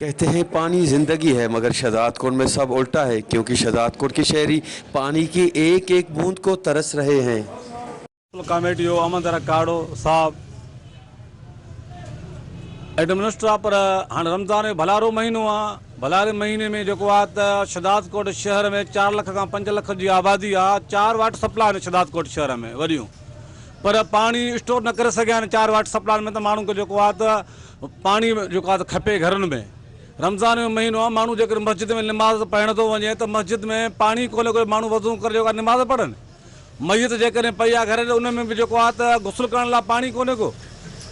कहते हैं पानी जिंदगी है, मगर शहजादकोट में सब उल्टा है, क्योंकि शहजादकोट के शहरी पानी की एक एक बूंद को तरस रहे हैं। कमेटी हो अमन तरह काड़ो साहब एडमिनिस्ट्रा पर हाँ रमज़ान जो भलारो महीनो आहे। भलारे महीने में जो शहजादकोट शहर में 4 लाख का 5 लाख की आबादी आहे। 4 वाटर सप्लाई आहिनि शहजादकोट शहर में वॾियूं, पर पानी स्टोर न करे सघिया आहिनि 4 वाटर सप्लाई में। तो माण्हू खे पानी खपे घरनि में। रमज़ान जो महीनो आहे, माण्हू जेकर मस्जिद में नमाज़ पढ़ण थो वञे तो मस्जिद में पानी कोन्हे, कोई माण्हू वज़ू करे नमाज़ पढ़नि। मैयत जेकॾहिं पई आहे घर उन में बि गुस्ल करण लाइ पानी कोन्हे को।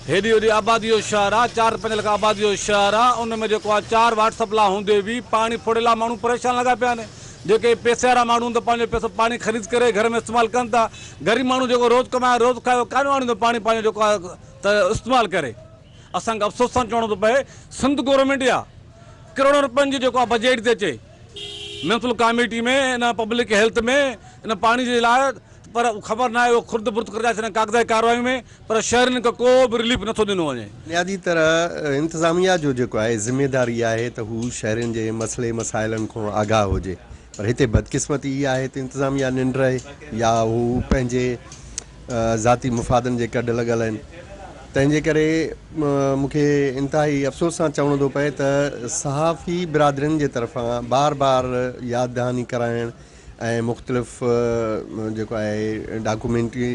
हेॾी होॾी आबादी जो शहर आहे, 4-5 लाख आबादी जो शहर आहे। उन में 4 वाटर सप्लाई हूंदे बि पानी फुड़े लाइ माण्हू परेशान लॻा पिया आहिनि। जेके पैसे वारा माण्हू त पंहिंजो पैसो पानी ख़रीद करे घर में इस्तेमालु कनि था। ग़रीब माण्हू जेको रोज़ कमाए रोज़ खाए कान आणींदो पानी पंहिंजो त इस्तेमालु करे। असांखे अफ़सोस सां चवणो थो पए, सिंध गवर्नमेंट आहे करोड़ों रुपयनि जी बजट थी अचे म्यूनसिपल कमेटी में, इन पब्लिक हेल्थ में, इन पानी जे लाइ, पर ख़बर ना है खुर्द बुर्द कर छॾनि कागज़ाई कार्रवाई में, पर शहरनि खे को बि रिलीफ नथो ॾिनो वञे। बुनियादी तरह इंतज़ामिया जो जेको आहे ज़िम्मेदारी आहे त हू शहरनि जे मसइले मसाइलनि खां आगाह हुजे, पर हिते बदकिस्मती इहा आहे त इंतज़ामिया निंड रहे या हू पंहिंजे ज़ाती मुफ़ादनि जे कॾ लॻल आहिनि। तंहिंजे करे मूंखे इंतिहाई अफ़सोस सां चवणो थो पए त सहाफ़ी बिरादरियुनि जे तरफ़ां बार बार यादि दहानी कराइण ऐं मुख़्तलिफ़ जेको आहे डॉक्यूमेंट्री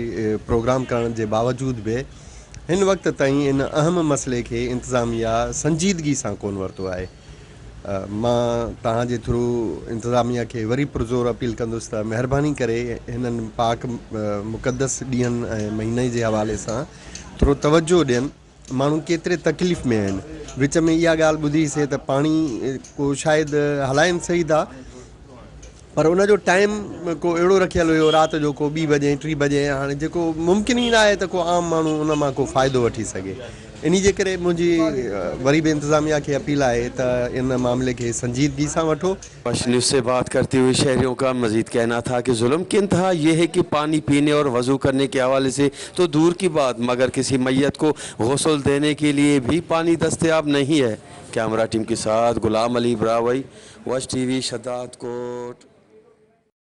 प्रोग्राम करण जे बावजूद बि हिन वक़्त ताईं इन अहम मसइले खे इंतज़ामिया संजीदगी सां कोन वरितो आहे। मां तव्हांजे थ्रू इंतज़ामिया खे वरी पुरज़ोर अपील कंदुसि त महिरबानी करे हिननि पाक मुक़दस ॾींहंनि ऐं महीने जे हवाले सां थोरो तवजो ॾियनि। माण्हू केतिरे तकलीफ़ में आहिनि। विच में इहा ॻाल्हि ॿुधीसीं त पाणी को शायदि हलाइनि सही था, पर उनजो टाइम को अहिड़ो रखियलु हुयो राति जो को 2 बजे 3 बजे। हाणे जेको मुमकिन ई न आहे त को आम माण्हू उन मां को फ़ाइदो वठी सघे। इन जे करे मुंहिंजी वरी बि इंतज़ामिया खे अपील आहे त इन मामले खे संजीदगी सां वठो। फर्स्ट न्यूज़ से बात करते हुए शहरियों का मजीद कहना था कि जुल्म की इंतहा यह है कि पानी पीने और वज़ू करने के हवाले से तो दूर की बात, मगर किसी मैयत को गुस्ल देने के लिए भी पानी दस्तयाब नहीं है। कैमरा टीम के साथ गुलाम अली ब्रावई, वॉच टीवी, शहजादकोट।